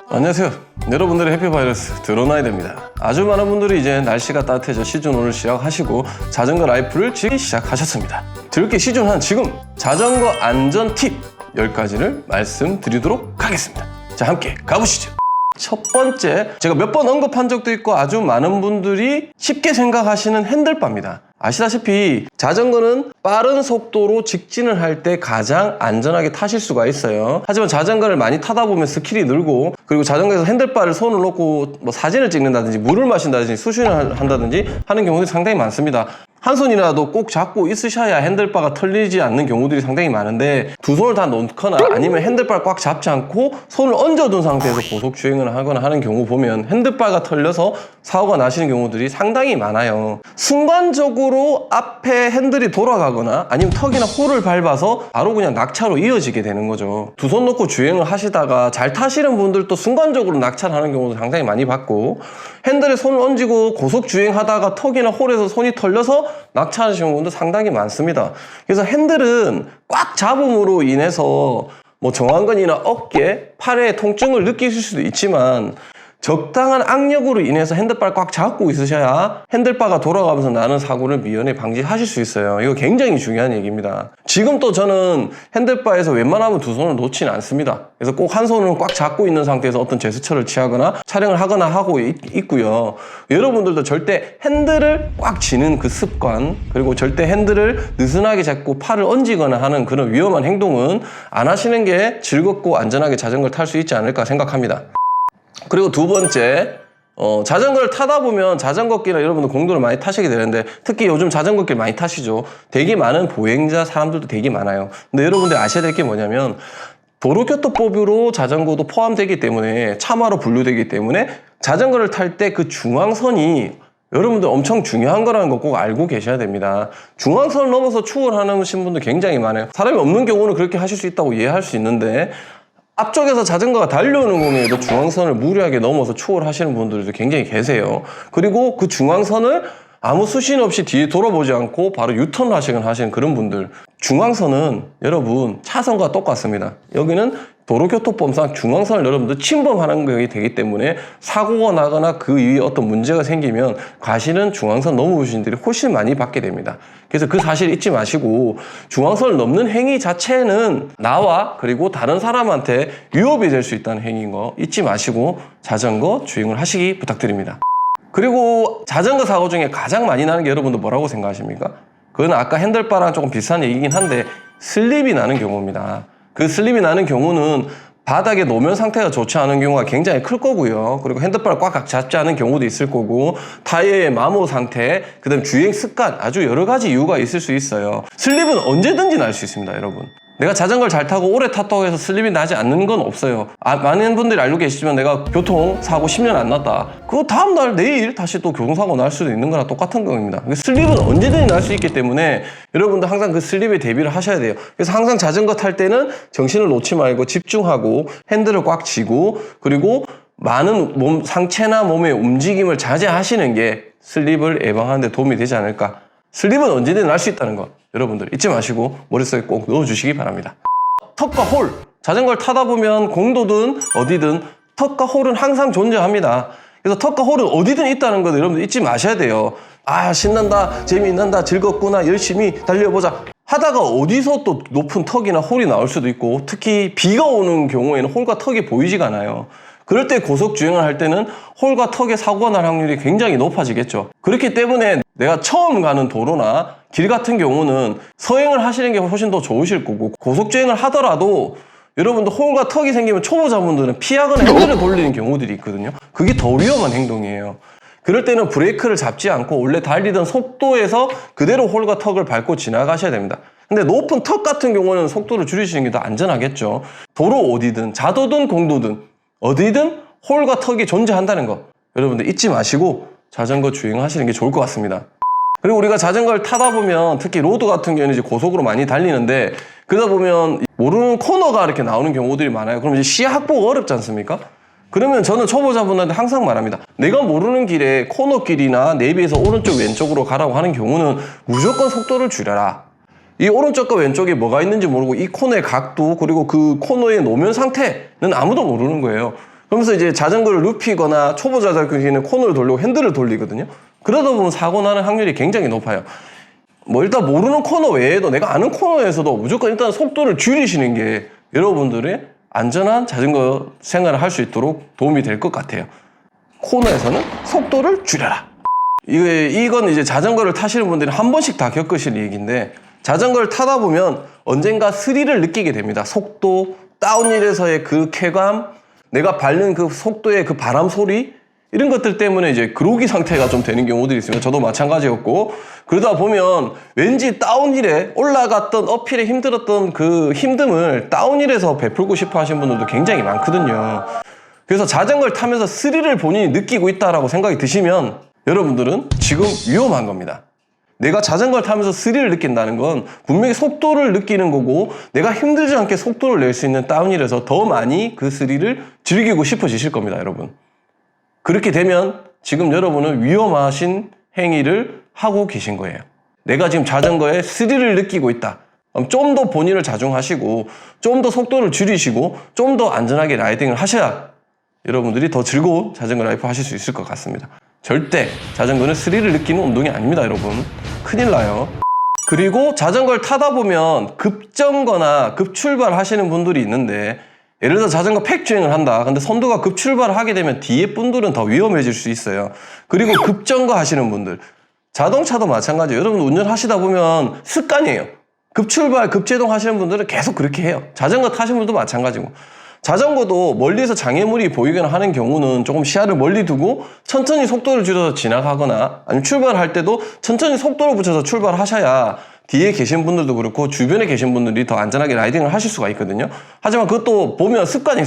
안녕하세요. 여러분들의 해피바이러스 드론아이드입니다. 아주 많은 분들이 이제 날씨가 따뜻해져 시즌1을 시작하시고 자전거 라이프를 즐기기 시작하셨습니다. 들게 시즌1 지금 자전거 안전 팁 10가지를 말씀드리도록 하겠습니다. 자, 함께 가보시죠. 첫 번째, 제가 몇 번 언급한 적도 있고 아주 많은 분들이 쉽게 생각하시는 핸들바입니다. 아시다시피 자전거는 빠른 속도로 직진을 할 때 가장 안전하게 타실 수가 있어요. 하지만 자전거를 많이 타다 보면 스킬이 늘고, 그리고 자전거에서 핸들바를 손을 놓고 뭐 사진을 찍는다든지 물을 마신다든지 수신을 한다든지 하는 경우들이 상당히 많습니다. 한 손이라도 꼭 잡고 있으셔야 핸들바가 털리지 않는 경우들이 상당히 많은데, 두 손을 다 놓거나 아니면 핸들바를 꽉 잡지 않고 손을 얹어둔 상태에서 고속 주행을 하거나 하는 경우 보면 핸들바가 털려서 사고가 나시는 경우들이 상당히 많아요. 순간적으로 앞에 핸들이 돌아가거나 아니면 턱이나 홀을 밟아서 바로 그냥 낙차로 이어지게 되는 거죠. 두 손 놓고 주행을 하시다가 잘 타시는 분들도 순간적으로 낙차를 하는 경우도 상당히 많이 봤고, 핸들에 손을 얹고 고속 주행하다가 턱이나 홀에서 손이 털려서 낙차하시는 분도 상당히 많습니다. 그래서 핸들은 꽉 잡음으로 인해서 뭐 정완근이나 어깨, 팔에 통증을 느끼실 수도 있지만, 적당한 악력으로 인해서 핸들바를 꽉 잡고 있으셔야 핸들바가 돌아가면서 나는 사고를 미연에 방지하실 수 있어요. 이거 굉장히 중요한 얘기입니다. 지금 또 저는 핸들바에서 웬만하면 두 손을 놓지는 않습니다. 그래서 꼭 한 손은 꽉 잡고 있는 상태에서 어떤 제스처를 취하거나 촬영을 하거나 하고 있고요. 여러분들도 절대 핸들을 꽉 쥐는 그 습관, 그리고 절대 핸들을 느슨하게 잡고 팔을 얹거나 하는 그런 위험한 행동은 안 하시는 게 즐겁고 안전하게 자전거를 탈 수 있지 않을까 생각합니다. 그리고 두 번째, 자전거를 타다 보면 자전거길을 여러분들 공도를 많이 타시게 되는데, 특히 요즘 자전거길 많이 타시죠. 되게 많은 보행자 사람들도 되게 많아요. 근데 여러분들 아셔야 될 게 뭐냐면, 도로교통법으로 자전거도 포함되기 때문에, 차마로 분류되기 때문에 자전거를 탈 때 그 중앙선이 여러분들 엄청 중요한 거라는 거 꼭 알고 계셔야 됩니다. 중앙선을 넘어서 추월하시는 분들 굉장히 많아요. 사람이 없는 경우는 그렇게 하실 수 있다고 이해할 수 있는데, 앞쪽에서 자전거가 달려오는 공에도 중앙선을 무리하게 넘어서 추월하시는 분들도 굉장히 계세요. 그리고 그 중앙선을 아무 수신 없이 뒤에 돌아보지 않고 바로 유턴을 하시는 그런 분들. 중앙선은 여러분 차선과 똑같습니다. 여기는 도로교통법상 중앙선을 여러분들 침범하는 것이 되기 때문에 사고가 나거나 그 이후에 어떤 문제가 생기면 과실은 중앙선 넘어오신 분들이 훨씬 많이 받게 됩니다. 그래서 그 사실 잊지 마시고, 중앙선을 넘는 행위 자체는 나와 그리고 다른 사람한테 위협이 될 수 있다는 행위인 거 잊지 마시고 자전거 주행을 하시기 부탁드립니다. 그리고 자전거 사고 중에 가장 많이 나는 게 여러분들 뭐라고 생각하십니까? 그건 아까 핸들바랑 조금 비슷한 얘기긴 한데 슬립이 나는 경우입니다. 그 슬립이 나는 경우는 바닥에 노면 상태가 좋지 않은 경우가 굉장히 클 거고요. 그리고 핸들바를 꽉 잡지 않은 경우도 있을 거고, 타이어의 마모 상태, 그 다음에 주행 습관, 아주 여러 가지 이유가 있을 수 있어요. 슬립은 언제든지 날 수 있습니다, 여러분. 내가 자전거를 잘 타고 오래 탔다고 해서 슬립이 나지 않는 건 없어요. 많은 분들이 알고 계시지만 내가 교통사고 10년 안 났다. 그거 다음날 내일 다시 또 교통사고 날 수도 있는 거랑 똑같은 겁니다. 슬립은 언제든지 날 수 있기 때문에 여러분도 항상 그 슬립에 대비를 하셔야 돼요. 그래서 항상 자전거 탈 때는 정신을 놓지 말고 집중하고 핸들을 꽉 쥐고, 그리고 많은 상체나 몸의 움직임을 자제하시는 게 슬립을 예방하는 데 도움이 되지 않을까. 슬립은 언제든 날 수 있다는 거 여러분들 잊지 마시고 머릿속에 꼭 넣어주시기 바랍니다. 턱과 홀, 자전거를 타다 보면 공도든 어디든 턱과 홀은 항상 존재합니다. 그래서 턱과 홀은 어디든 있다는 거 여러분들 잊지 마셔야 돼요. 아, 신난다, 재미난다, 즐겁구나, 열심히 달려보자 하다가 어디서 또 높은 턱이나 홀이 나올 수도 있고, 특히 비가 오는 경우에는 홀과 턱이 보이지가 않아요. 그럴 때 고속 주행을 할 때는 홀과 턱에 사고가 날 확률이 굉장히 높아지겠죠. 그렇기 때문에 내가 처음 가는 도로나 길 같은 경우는 서행을 하시는 게 훨씬 더 좋으실 거고, 고속 주행을 하더라도 여러분들 홀과 턱이 생기면 초보자분들은 피하거나 핸들을 돌리는 경우들이 있거든요. 그게 더 위험한 행동이에요. 그럴 때는 브레이크를 잡지 않고 원래 달리던 속도에서 그대로 홀과 턱을 밟고 지나가셔야 됩니다. 근데 높은 턱 같은 경우는 속도를 줄이시는 게 더 안전하겠죠. 도로 어디든 자도든 공도든 어디든 홀과 턱이 존재한다는 거 여러분들 잊지 마시고 자전거 주행하시는 게 좋을 것 같습니다. 그리고 우리가 자전거를 타다 보면 특히 로드 같은 경우는 이제 고속으로 많이 달리는데, 그러다 보면 모르는 코너가 이렇게 나오는 경우들이 많아요. 그럼 이제 시야 확보가 어렵지 않습니까? 그러면 저는 초보자분한테 항상 말합니다. 내가 모르는 길에 코너길이나 내비에서 오른쪽 왼쪽으로 가라고 하는 경우는 무조건 속도를 줄여라. 이 오른쪽과 왼쪽에 뭐가 있는지 모르고 이 코너의 각도 그리고 그 코너의 노면 상태는 아무도 모르는 거예요. 그러면서 이제 자전거를 눕히거나 초보자 자격기는 코너를 돌리고 핸들을 돌리거든요. 그러다 보면 사고 나는 확률이 굉장히 높아요. 뭐 일단 모르는 코너 외에도 내가 아는 코너에서도 무조건 일단 속도를 줄이시는 게 여러분들의 안전한 자전거 생활을 할 수 있도록 도움이 될 것 같아요. 코너에서는 속도를 줄여라. 이건 이제 자전거를 타시는 분들이 한 번씩 다 겪으실 얘기인데, 자전거를 타다 보면 언젠가 스릴을 느끼게 됩니다. 속도, 다운힐에서의 그 쾌감, 내가 밟는 그 속도의 그 바람 소리, 이런 것들 때문에 이제 그로기 상태가 좀 되는 경우들이 있습니다. 저도 마찬가지였고, 그러다 보면 왠지 다운힐에 올라갔던 어필에 힘들었던 그 힘듦을 다운힐에서 베풀고 싶어 하시는 분들도 굉장히 많거든요. 그래서 자전거를 타면서 스릴을 본인이 느끼고 있다라고 생각이 드시면 여러분들은 지금 위험한 겁니다. 내가 자전거를 타면서 스릴을 느낀다는 건 분명히 속도를 느끼는 거고, 내가 힘들지 않게 속도를 낼 수 있는 다운힐에서 더 많이 그 스릴을 즐기고 싶어지실 겁니다, 여러분. 그렇게 되면 지금 여러분은 위험하신 행위를 하고 계신 거예요. 내가 지금 자전거에 스릴을 느끼고 있다. 그럼 좀 더 본인을 자중하시고 좀 더 속도를 줄이시고 좀 더 안전하게 라이딩을 하셔야 여러분들이 더 즐거운 자전거 라이프 하실 수 있을 것 같습니다. 절대 자전거는 스릴을 느끼는 운동이 아닙니다, 여러분. 큰일 나요. 그리고 자전거를 타다 보면 급정거나 급출발 하시는 분들이 있는데, 예를 들어 자전거 팩주행을 한다. 근데 선두가 급출발을 하게 되면 뒤에 분들은 더 위험해질 수 있어요. 그리고 급정거 하시는 분들, 자동차도 마찬가지예요. 여러분 운전하시다 보면 습관이에요. 급출발, 급제동 하시는 분들은 계속 그렇게 해요. 자전거 타시는 분들도 마찬가지고. 자전거도 멀리서 장애물이 보이거나 하는 경우는 조금 시야를 멀리 두고 천천히 속도를 줄여서 지나가거나, 아니면 출발할 때도 천천히 속도를 붙여서 출발하셔야 뒤에 계신 분들도 그렇고 주변에 계신 분들이 더 안전하게 라이딩을 하실 수가 있거든요. 하지만 그것도 보면 습관.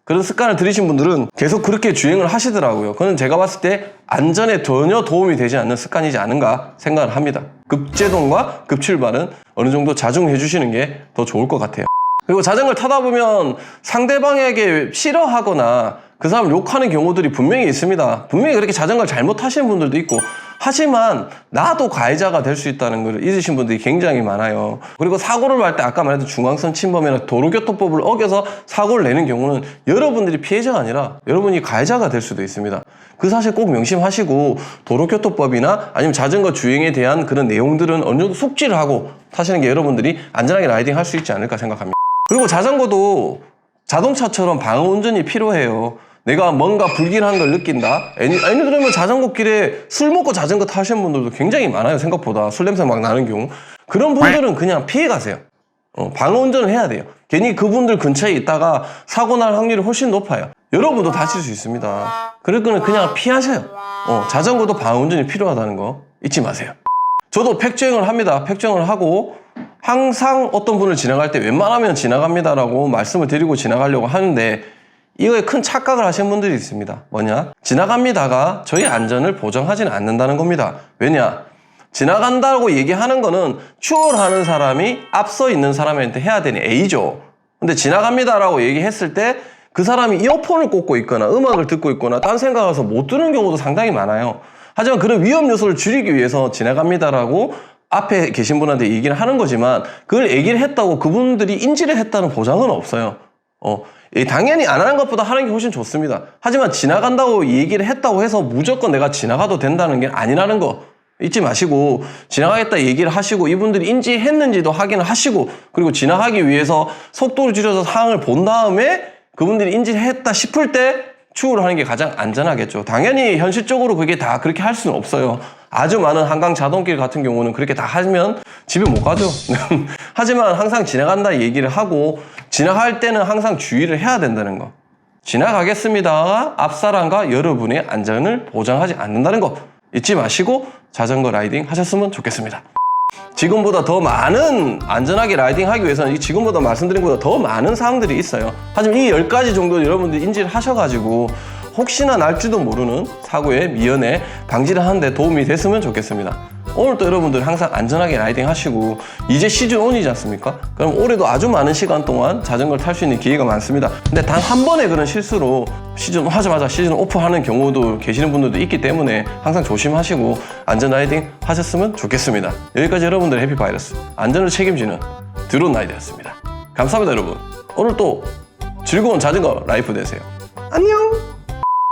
그런 습관을 들이신 분들은 계속 그렇게 주행을 하시더라고요. 그건 제가 봤을 때 안전에 전혀 도움이 되지 않는 습관이지 않은가 생각을 합니다. 급제동과 급출발은 어느 정도 자중해 주시는 게 더 좋을 것 같아요. 그리고 자전거를 타다 보면 상대방에게 싫어하거나 그 사람 욕하는 경우들이 분명히 있습니다. 분명히 그렇게 자전거를 잘못 타시는 분들도 있고, 하지만 나도 가해자가 될 수 있다는 걸 잊으신 분들이 굉장히 많아요. 그리고 사고를 할 때 아까 말했던 중앙선 침범이나 도로교통법을 어겨서 사고를 내는 경우는 여러분들이 피해자가 아니라 여러분이 가해자가 될 수도 있습니다. 그 사실 꼭 명심하시고, 도로교통법이나 아니면 자전거 주행에 대한 그런 내용들은 어느 정도 숙지를 하고 타시는 게 여러분들이 안전하게 라이딩 할 수 있지 않을까 생각합니다. 그리고 자전거도 자동차처럼 방어 운전이 필요해요. 내가 뭔가 불길한 걸 느낀다? 아니 그러면 자전거길에 술 먹고 자전거 타시는 분들도 굉장히 많아요. 생각보다 술 냄새 막 나는 경우. 그런 분들은 그냥 피해 가세요. 방어 운전을 해야 돼요. 괜히 그분들 근처에 있다가 사고 날 확률이 훨씬 높아요. 여러분도 다칠 수 있습니다. 그럴 거는 그냥 피하세요. 자전거도 방어 운전이 필요하다는 거 잊지 마세요. 저도 팩주행을 합니다. 팩주행을 하고 항상 어떤 분을 지나갈 때 웬만하면 지나갑니다라고 말씀을 드리고 지나가려고 하는데, 이거에 큰 착각을 하시는 분들이 있습니다. 뭐냐? 지나갑니다가 저희 안전을 보장하지는 않는다는 겁니다. 왜냐? 지나간다고 얘기하는 거는 추월하는 사람이 앞서 있는 사람한테 해야 되는 A죠. 근데 지나갑니다라고 얘기했을 때 그 사람이 이어폰을 꽂고 있거나 음악을 듣고 있거나 딴 생각을 해서 못 듣는 경우도 상당히 많아요. 하지만 그런 위험 요소를 줄이기 위해서 지나갑니다라고 앞에 계신 분한테 얘기를 하는 거지만, 그걸 얘기를 했다고 그분들이 인지를 했다는 보장은 없어요. 당연히 안 하는 것보다 하는 게 훨씬 좋습니다. 하지만 지나간다고 얘기를 했다고 해서 무조건 내가 지나가도 된다는 게 아니라는 거 잊지 마시고, 지나가겠다 얘기를 하시고 이분들이 인지했는지도 확인을 하시고, 그리고 지나가기 위해서 속도를 줄여서 상황을 본 다음에 그분들이 인지했다 싶을 때 추월을 하는 게 가장 안전하겠죠. 당연히 현실적으로 그게 다 그렇게 할 수는 없어요. 아주 많은 한강 자동길 같은 경우는 그렇게 다 하면 집에 못 가죠. 하지만 항상 지나간다 얘기를 하고, 지나갈 때는 항상 주의를 해야 된다는 거. 지나가겠습니다가 앞사람과 여러분의 안전을 보장하지 않는다는 거 잊지 마시고 자전거 라이딩 하셨으면 좋겠습니다. 지금보다 더 많은 안전하게 라이딩 하기 위해서는 지금보다 말씀드린 것보다 더 많은 사항들이 있어요. 하지만 이 10가지 정도 여러분들이 인지를 하셔가지고 혹시나 날지도 모르는 사고의 미연에 방지를 하는 데 도움이 됐으면 좋겠습니다. 오늘 또 여러분들 항상 안전하게 라이딩 하시고 이제 시즌 1이지 않습니까? 그럼 올해도 아주 많은 시간 동안 자전거를 탈 수 있는 기회가 많습니다. 근데 단 한 번의 그런 실수로 시즌 하자마자 시즌 오프하는 경우도 계시는 분들도 있기 때문에 항상 조심하시고 안전 라이딩 하셨으면 좋겠습니다. 여기까지 여러분들의 해피바이러스 안전을 책임지는 드론 라이드였습니다. 감사합니다 여러분. 오늘 또 즐거운 자전거 라이프 되세요. 안녕.